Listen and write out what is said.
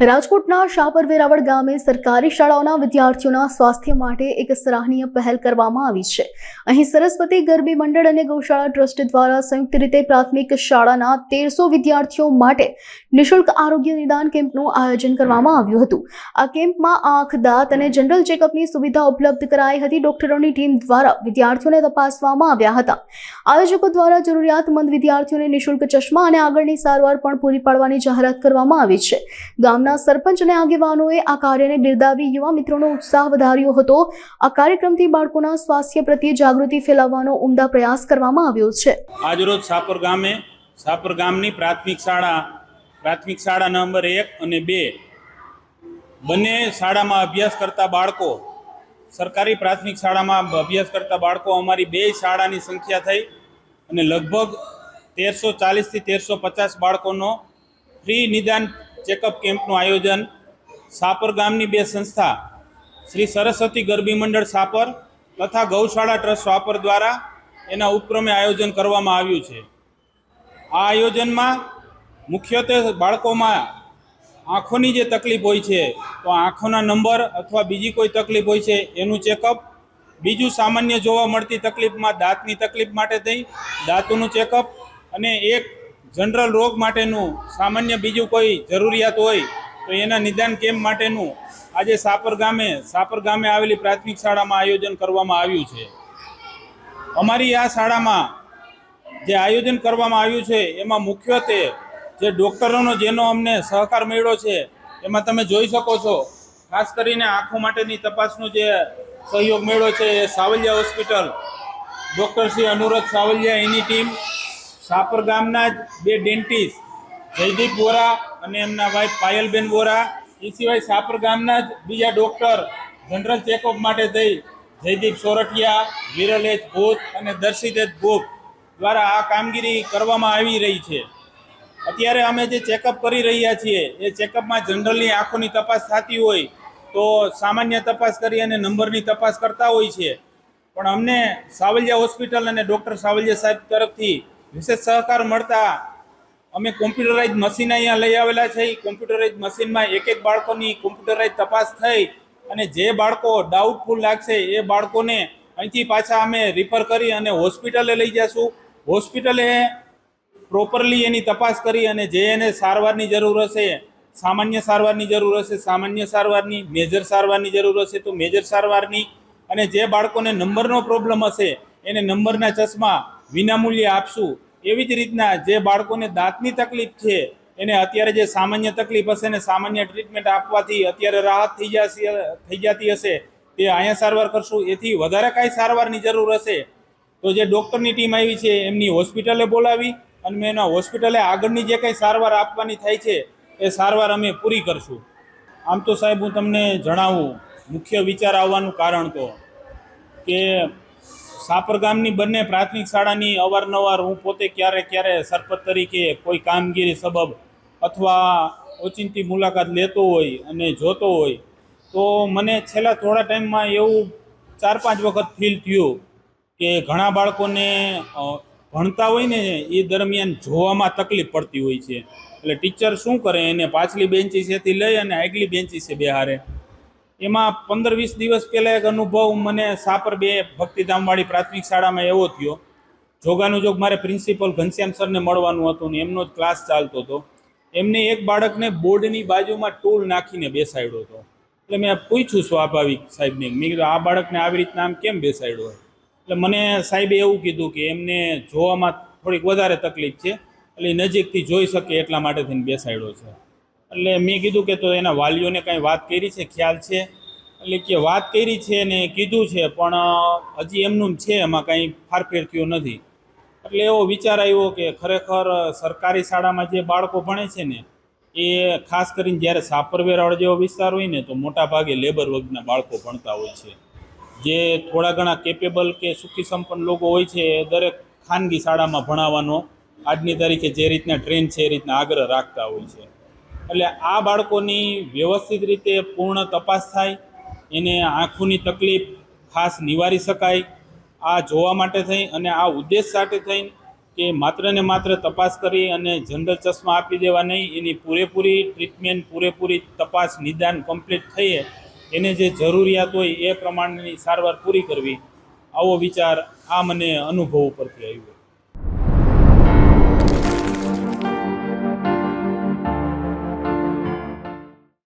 રાજકોટના શાપર વેરાવળ ગામે સરકારી શાળાઓના વિદ્યાર્થીઓના સ્વાસ્થ્ય માટે એક સરાહનીય પહેલ કરવામાં આવી છે। અહીં સરસ્વતી ગરબી મંડળ અને ગૌશાળા ટ્રસ્ટ દ્વારા સંયુક્ત રીતે પ્રાથમિક શાળાના 1300 વિદ્યાર્થીઓ માટે નિઃશુલ્ક આરોગ્ય નિદાન કેમ્પનું આયોજન કરવામાં આવ્યું હતું। આ કેમ્પમાં આંખ, દાંત અને જનરલ ચેકઅપની સુવિધા ઉપલબ્ધ કરાઈ હતી। ડોક્ટરોની ટીમ દ્વારા વિદ્યાર્થીઓને તપાસવામાં આવ્યા હતા। આયોજકો દ્વારા જરૂરિયાતમંદ વિદ્યાર્થીઓને નિઃશુલ્ક ચશ્મા અને આગળની સારવાર પણ પૂરી પાડવાની જાહેરાત કરવામાં આવી છે। ગામના સરપંચ અને આગેવાનોએ આ કાર્યને બિરદાવી યુવા મિત્રોનો ઉત્સાહ વધાર્યો હતો। આ કાર્યક્રમથી બાળકોના સ્વાસ્થ્ય પ્રત્યે જાગૃતિ ફેલાવવાનો ઉમદા પ્રયાસ કરવામાં આવ્યો છે। આજરોજ સાપર ગામની પ્રાથમિક શાળા નંબર 1 અને 2 બંને શાળામાં અભ્યાસ કરતા બાળકો, સરકારી પ્રાથમિક શાળામાં અભ્યાસ કરતા બાળકો, અમારી બે શાળાની સંખ્યા થઈ અને લગભગ 1340 થી 1350 બાળકોનો ફ્રી નિદાન ચેકઅપ કેમ્પનું આયોજન સાપર ગામની બે સંસ્થા શ્રી સરસ્વતી ગરબી મંડળ સાપર તથા ગૌશાળા ટ્રસ્ટ સાપર દ્વારા એના ઉપક્રમે આયોજન કરવામાં આવ્યું છે। આ આયોજનમાં મુખ્યત્વે બાળકોમાં આંખોની જે તકલીફ હોય છે તો આંખોના નંબર અથવા બીજી કોઈ તકલીફ હોય છે એનું ચેકઅપ, બીજું સામાન્ય જોવા મળતી તકલીફમાં દાંતની તકલીફ માટે થઈ દાંતનું ચેકઅપ, અને એક જનરલ રોગ માટેનું સામાન્ય બીજું કોઈ જરૂરિયાત હોય તો એના નિદાન કેમ્પ માટેનું આજે સાપર ગામે આવેલી પ્રાથમિક શાળામાં આયોજન કરવામાં આવ્યું છે। અમારી આ શાળામાં જે આયોજન કરવામાં આવ્યું છે એમાં મુખ્યત્વે જે ડૉક્ટરોનો જેનો અમને સહકાર મળ્યો છે એમાં તમે જોઈ શકો છો, ખાસ કરીને આંખો માટેની તપાસનો જે સહયોગ મળ્યો છે એ સાવલિયા હોસ્પિટલ, ડૉક્ટર શ્રી અનુરાગ સાવલિયા, એની ટીમ, સાપર ગામના જ બે ડેન્ટિસ્ટ જયદીપ બોરા અને એમના વાઇફ પાયલબેન બોરા, એ સિવાય સાપર ગામના જ બીજા ડૉક્ટર જનરલ ચેકઅપ માટે થઈ જયદીપ સોરઠિયા, વિરલ એચ ભૂત અને દર્શિત એચ ભૂત દ્વારા આ કામગીરી કરવામાં આવી રહી છે। અત્યારે અમે જે ચેકઅપ કરી રહ્યા છીએ એ ચેકઅપમાં જનરલની આંખોની તપાસ થતી હોય તો સામાન્ય તપાસ કરી અને નંબરની તપાસ કરતા હોય છે, પણ અમને સાવલિયા હોસ્પિટલ અને ડૉક્ટર સાવલિયા સાહેબ તરફથી વિશેષ સહકાર મળતા અમે કોમ્પ્યુટરાઇઝ મશીન અહીંયા લઈ આવેલા છે। કોમ્પ્યુટરાઇઝ મશીનમાં એક બાળકોની કોમ્પ્યુટરાઇઝ તપાસ થઈ અને જે બાળકો ડાઉટફુલ લાગશે એ બાળકોને અહીંથી પાછા અમે રિફર કરી અને હોસ્પિટલે લઈ જઈશું। હોસ્પિટલે પ્રોપરલી એની તપાસ કરી અને જે એને સારવારની જરૂર હશે, સામાન્ય સારવારની જરૂર હશે સામાન્ય સારવારની, મેજર સારવારની જરૂર હશે તો મેજર સારવારની, અને જે બાળકોને નંબરનો પ્રોબ્લેમ હશે એને નંબરના ચશ્મા વિનામૂલ્યે આપશું। એવી જ રીતના જે બાળકોને દાંતની તકલીફ છે એને અત્યારે જે સામાન્ય તકલીફ હશે ને સામાન્ય ટ્રીટમેન્ટ આપવાથી અત્યારે રાહત થઈ જતી હશે તે અહીંયા સારવાર કરશું। એથી વધારે કાંઈ સારવારની જરૂર હશે તો જે ડૉક્ટરની ટીમ આવી છે એમની હોસ્પિટલે બોલાવી અને એના હોસ્પિટલે આગળની જે કંઈ સારવાર આપવાની થાય છે એ સારવાર અમે પૂરી કરશું। આમ તો સાહેબ હું તમને જણાવું, મુખ્ય વિચાર આવવાનું કારણ તો કે સાપર ગામની બંને પ્રાથમિક શાળાની અવારનવાર હું પોતે ક્યારે સરપંચ તરીકે કોઈ કામગીરી સબબ અથવા ઓચિંતી મુલાકાત લેતો હોય અને જોતો હોય તો મને છેલ્લા થોડા ટાઈમમાં એવું 4-5 વખત ફીલ થયું કે ઘણા બાળકોને ભણતા હોય ને એ દરમિયાન જોવામાં તકલીફ પડતી હોય છે। એટલે ટીચર શું કરે, એને પાછલી બેન્ચીસેથી લઈ અને આગલી બેન્ચીસે બેહારે। એમાં 15-20 દિવસ પહેલાં એક અનુભવ મને સાપર 2 ભક્તિધામવાળી પ્રાથમિક શાળામાં એવો થયો। જોગાનું જોગ મારે પ્રિન્સિપલ ઘનશ્યામ સરને મળવાનું હતું ને એમનો જ ક્લાસ ચાલતો હતો। એમને એક બાળકને બોર્ડની બાજુમાં ટૂલ નાખીને બેસાડ્યો હતો। એટલે મેં પૂછ્યું સ્વાભાવિક સાહેબને, મેં કીધું આ બાળકને આવી રીતના આમ કેમ બેસાડ્યો? એટલે મને સાહેબે એવું કીધું કે એમને જોવામાં થોડીક વધારે તકલીફ છે એટલે નજીકથી જોઈ શકે એટલા માટે થઈને બેસાડ્યો છે। એટલે મેં કીધું કે તો એના વાલીઓને કાંઈ વાત કરી છે, ખ્યાલ છે? એટલે કે વાત કરી છે ને કીધું છે પણ હજી એમનું છે, એમાં કાંઈ ફારફેર થયો નથી। એટલે એવો વિચાર આવ્યો કે ખરેખર સરકારી શાળામાં જે બાળકો ભણે છે ને એ ખાસ કરીને જ્યારે સાપર વેરાવળ જેવો વિસ્તાર હોય ને તો મોટા ભાગે લેબર વર્ગના બાળકો ભણતા હોય છે। જે થોડા ઘણા કેપેબલ કે સુખી સંપન્ન લોકો હોય છે એ દરેક ખાનગી શાળામાં ભણાવવાનો આજની તારીખે જે રીતના ટ્રેન્ડ છે એ રીતના આગ્રહ રાખતા હોય છે। એટલે આ બાળકોની વ્યવસ્થિત રીતે પૂર્ણ તપાસ થાય, એને આંખોની તકલીફ ખાસ નિવારી શકાય, આ જોવા માટે થઈ અને આ ઉદ્દેશ સાથે થઈને કે માત્ર ને માત્ર તપાસ કરી અને જનરલ ચશ્મા આપી દેવા નહીં, એની પૂરેપૂરી ટ્રીટમેન્ટ, પૂરેપૂરી તપાસ, નિદાન કમ્પ્લીટ થઈએ, એને જે જરૂરિયાત હોય એ પ્રમાણેની સારવાર પૂરી કરવી, આવો વિચાર આ મને અનુભવ ઉપરથી આવ્યો.